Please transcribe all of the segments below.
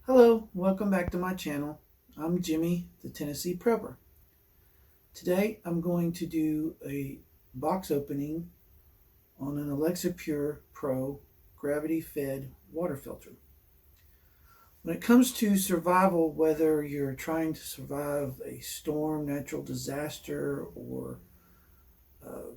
Hello, welcome back to my channel. I'm Jimmy, the Tennessee Prepper. Today I'm going to do a box opening on an AlexaPure Pro gravity-fed water filter. When it comes to survival, whether you're trying to survive a storm, natural disaster, or uh,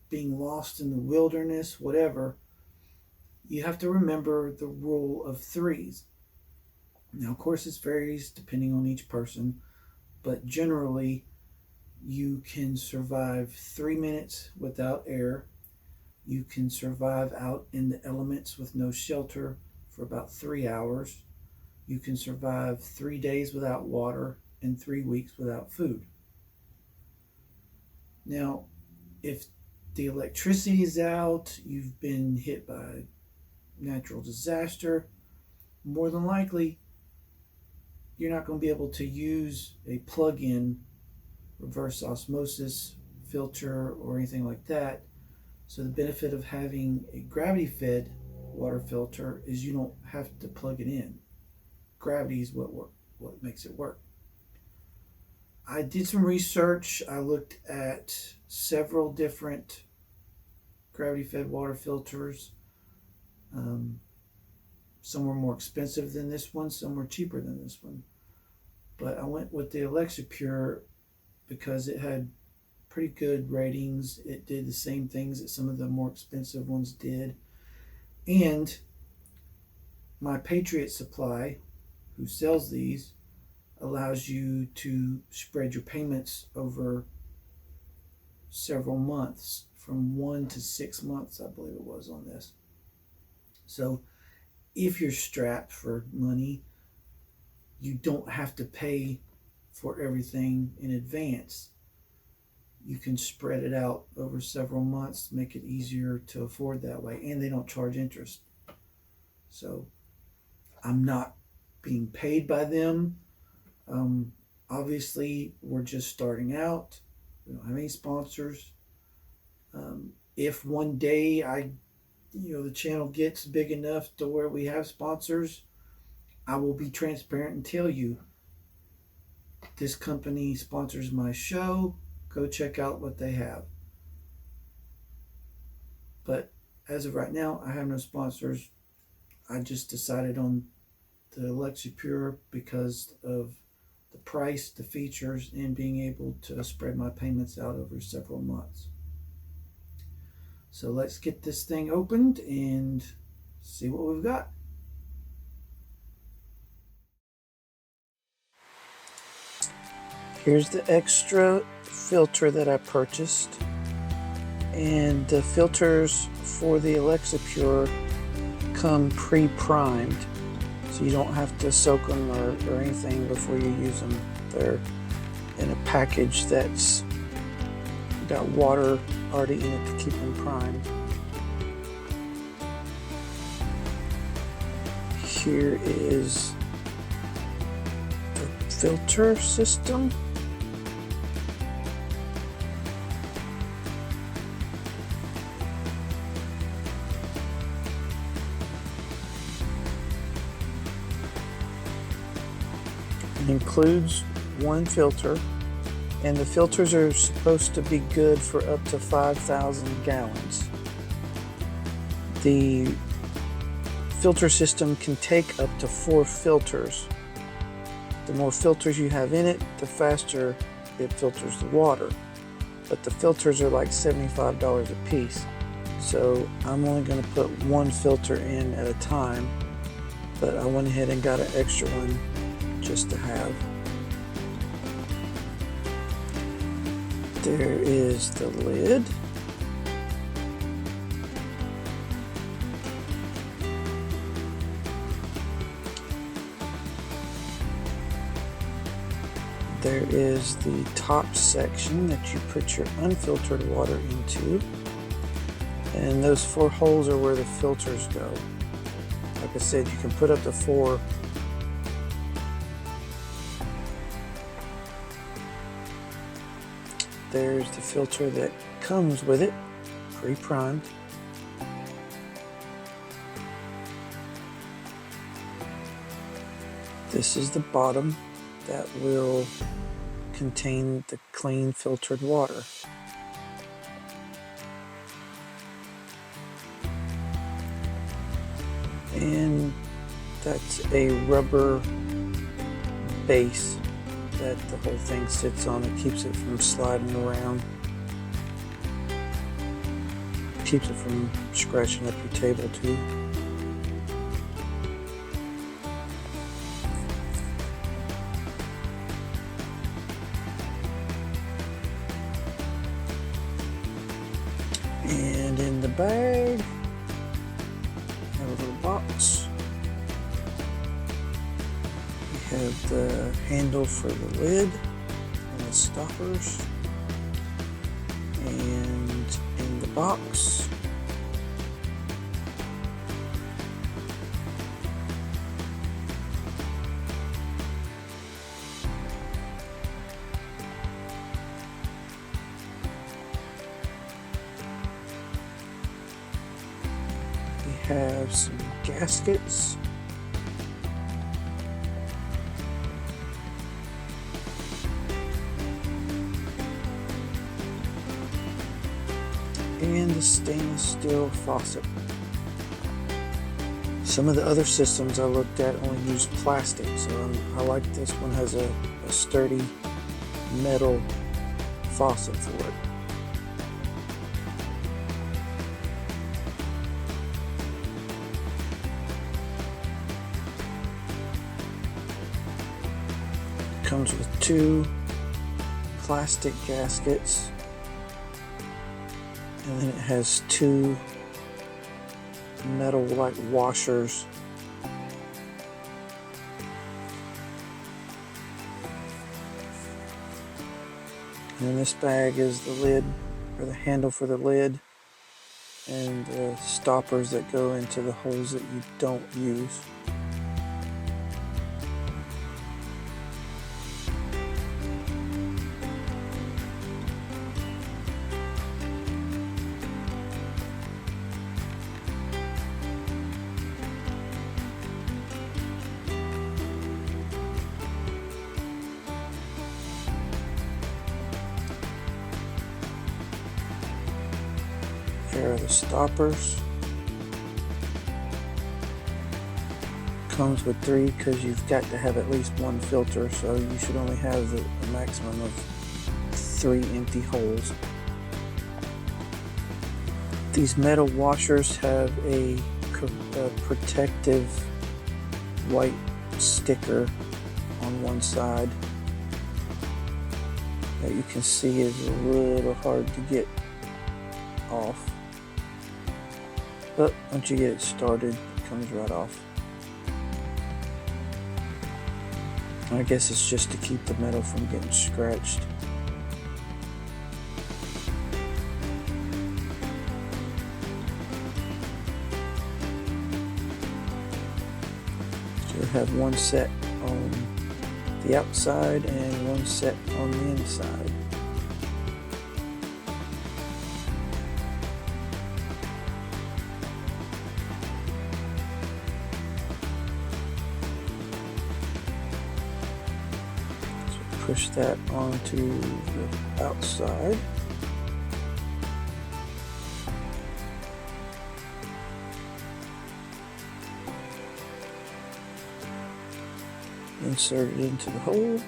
being lost in the wilderness, whatever, you have to remember the rule of threes. Now, of course, this varies depending on each person, but generally, you can survive 3 minutes without air. You can survive out in the elements with no shelter for about 3 hours. You can survive 3 days without water and 3 weeks without food. Now, if the electricity is out, you've been hit by natural disaster, more than likely you're not going to be able to use a plug-in reverse osmosis filter or anything like that. So the benefit of having a gravity-fed water filter is you don't have to plug it in. Gravity is what makes it work. I did some research. I looked at several different gravity-fed water filters. Some were more expensive than this one, some were cheaper than this one. But I went with the AlexaPure because it had pretty good ratings. It did the same things that some of the more expensive ones did. And my Patriot Supply, who sells these, allows you to spread your payments over several months, from 1 to 6 months, I believe it was on this. So if you're strapped for money, you don't have to pay for everything in advance. You can spread it out over several months, make it easier to afford that way, and they don't charge interest. So I'm not being paid by them. Obviously, we're just starting out. We don't have any sponsors. If one day the channel gets big enough to where we have sponsors, I will be transparent and tell you this company sponsors my show. Go check out what they have. But as of right now, I have no sponsors. I just decided on the AlexaPure because of the price, the features, and being able to spread my payments out over several months. So let's get this thing opened and see what we've got. Here's the extra filter that I purchased. And the filters for the AlexaPure come pre-primed. So you don't have to soak them or anything before you use them. They're in a package that's got water already in it to keep them primed. Here is the filter system. It includes one filter, and the filters are supposed to be good for up to 5,000 gallons. The filter system can take up to 4 filters. The more filters you have in it, the faster it filters the water. But the filters are like $75 a piece. So I'm only going to put one filter in at a time, but I went ahead and got an extra one just to have. There is the lid. There is the top section that you put your unfiltered water into. And those 4 holes are where the filters go. Like I said, you can put up to 4. There's the filter that comes with it, pre-primed. This is the bottom that will contain the clean filtered water. And that's a rubber base that the whole thing sits on. It keeps it from sliding around. Keeps it from scratching up your table too. And in the bag, I have a little box. We have the handle for the lid and the stoppers. And in the box, we have some gaskets. And the stainless steel faucet. Some of the other systems I looked at only use plastic, so I like this one has a sturdy metal faucet for it. It comes with 2 plastic gaskets. And then it has 2 metal like washers. And in this bag is the lid, or the handle for the lid, and the stoppers that go into the holes that you don't use. There are the stoppers. Comes with 3 because you've got to have at least 1 filter, so you should only have a maximum of 3 empty holes. These metal washers have a protective white sticker on one side that you can see is a little hard to get off. But once you get it started, it comes right off. I guess it's just to keep the metal from getting scratched. So we have 1 set on the outside and 1 set on the inside. Push that onto the outside. Insert it into the hole.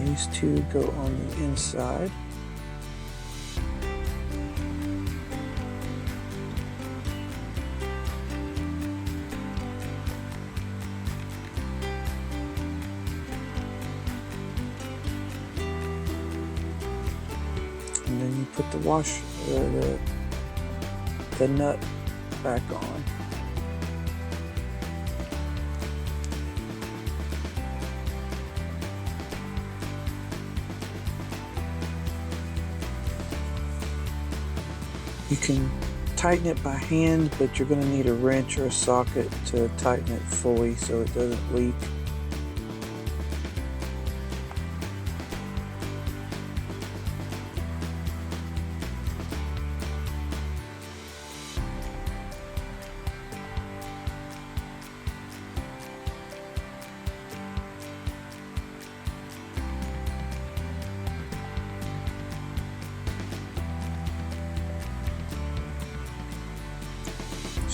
These 2 go on the inside. And then you put the nut back on. You can tighten it by hand, but you're going to need a wrench or a socket to tighten it fully so it doesn't leak.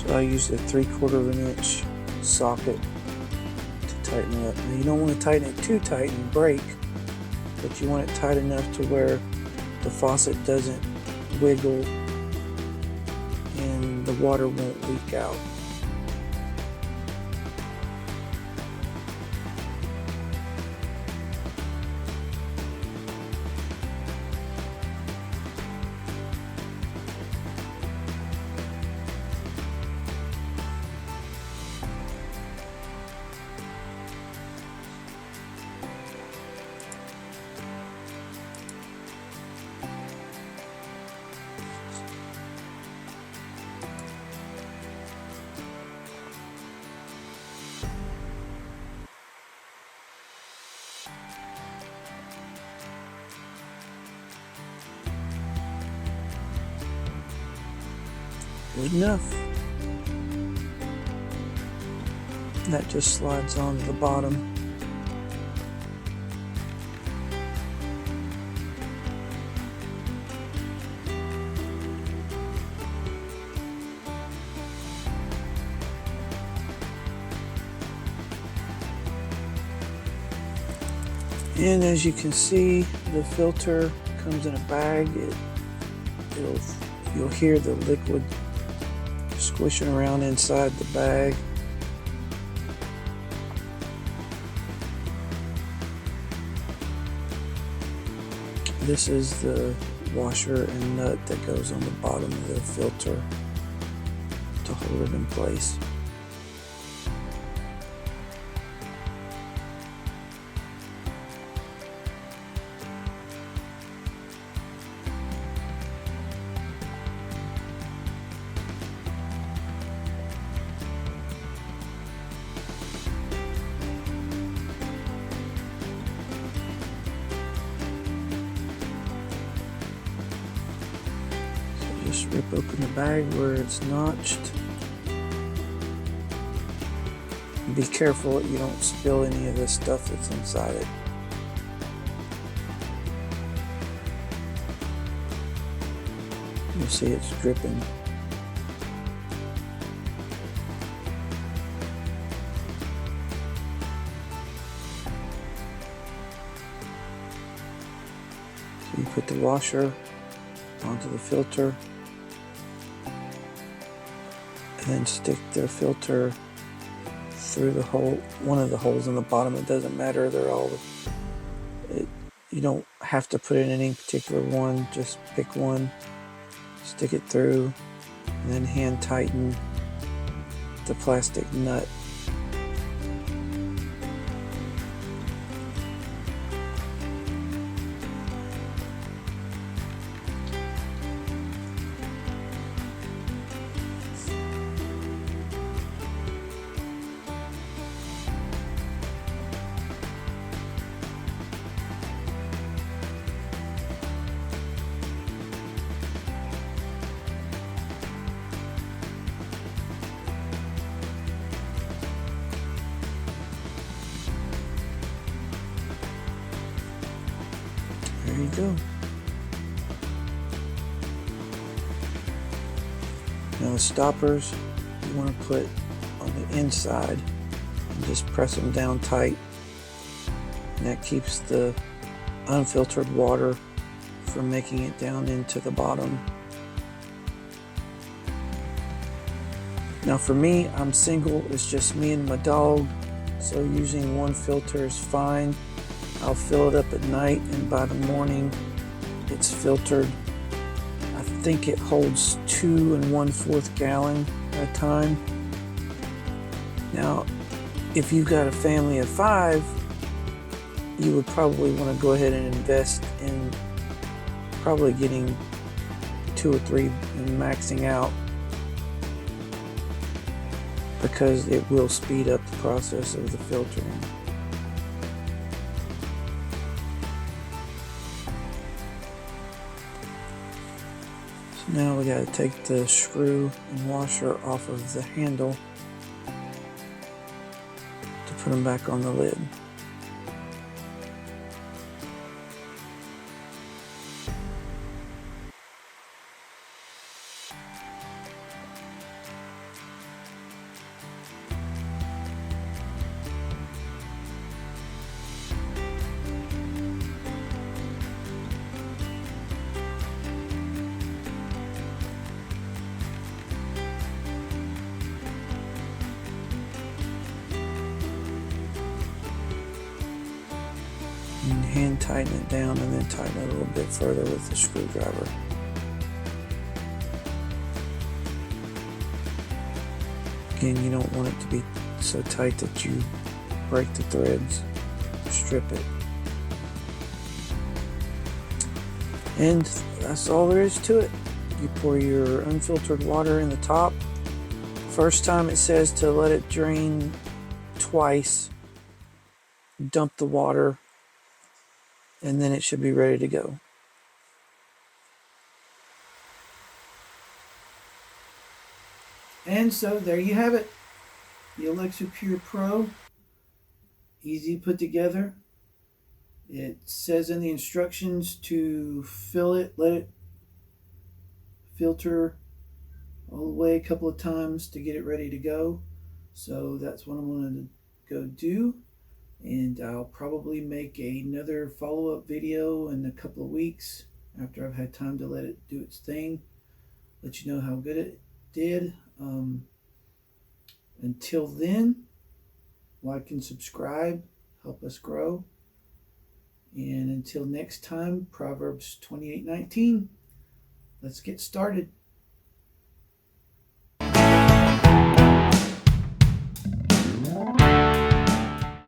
So I used a 3/4 inch socket to tighten it up. Now you don't want to tighten it too tight and break, but you want it tight enough to where the faucet doesn't wiggle and the water won't leak out. Good enough. That just slides on the bottom. And as you can see, the filter comes in a bag. You'll hear the liquid squishing around inside the bag. This is the washer and nut that goes on the bottom of the filter to hold it in place. Just rip open the bag where it's notched. Be careful that you don't spill any of the stuff that's inside it. You see it's dripping. So you put the washer onto the filter and then stick the filter through the hole, one of the holes in the bottom. It doesn't matter, they're all, you don't have to put it in any particular one, just pick one, stick it through, and then hand tighten the plastic nut. There you go. Now the stoppers you want to put on the inside and just press them down tight, and that keeps the unfiltered water from making it down into the bottom. Now for me, I'm single, it's just me and my dog, so using one filter is fine. I'll fill it up at night, and by the morning it's filtered. I think it holds 2 1/4 gallon at a time. Now if you've got a family of 5, you would probably want to go ahead and invest in probably getting 2 or 3 and maxing out, because it will speed up the process of the filtering. So now we got to take the screw and washer off of the handle to put them back on the lid. hand tighten it down and then tighten it a little bit further with the screwdriver. Again, you don't want it to be so tight that you break the threads, strip it. And that's all there is to it. You pour your unfiltered water in the top. First time it says to let it drain twice. Dump the water, and then it should be ready to go. And so there you have it. The AlexaPure Pro. Easy to put together. It says in the instructions to fill it, let it filter all the way a couple of times to get it ready to go. So that's what I'm going to go do. And I'll probably make another follow-up video in a couple of weeks after I've had time to let it do its thing. Let you know how good it did. Until then, like and subscribe. Help us grow. And until next time, Proverbs 28:19. Let's get started.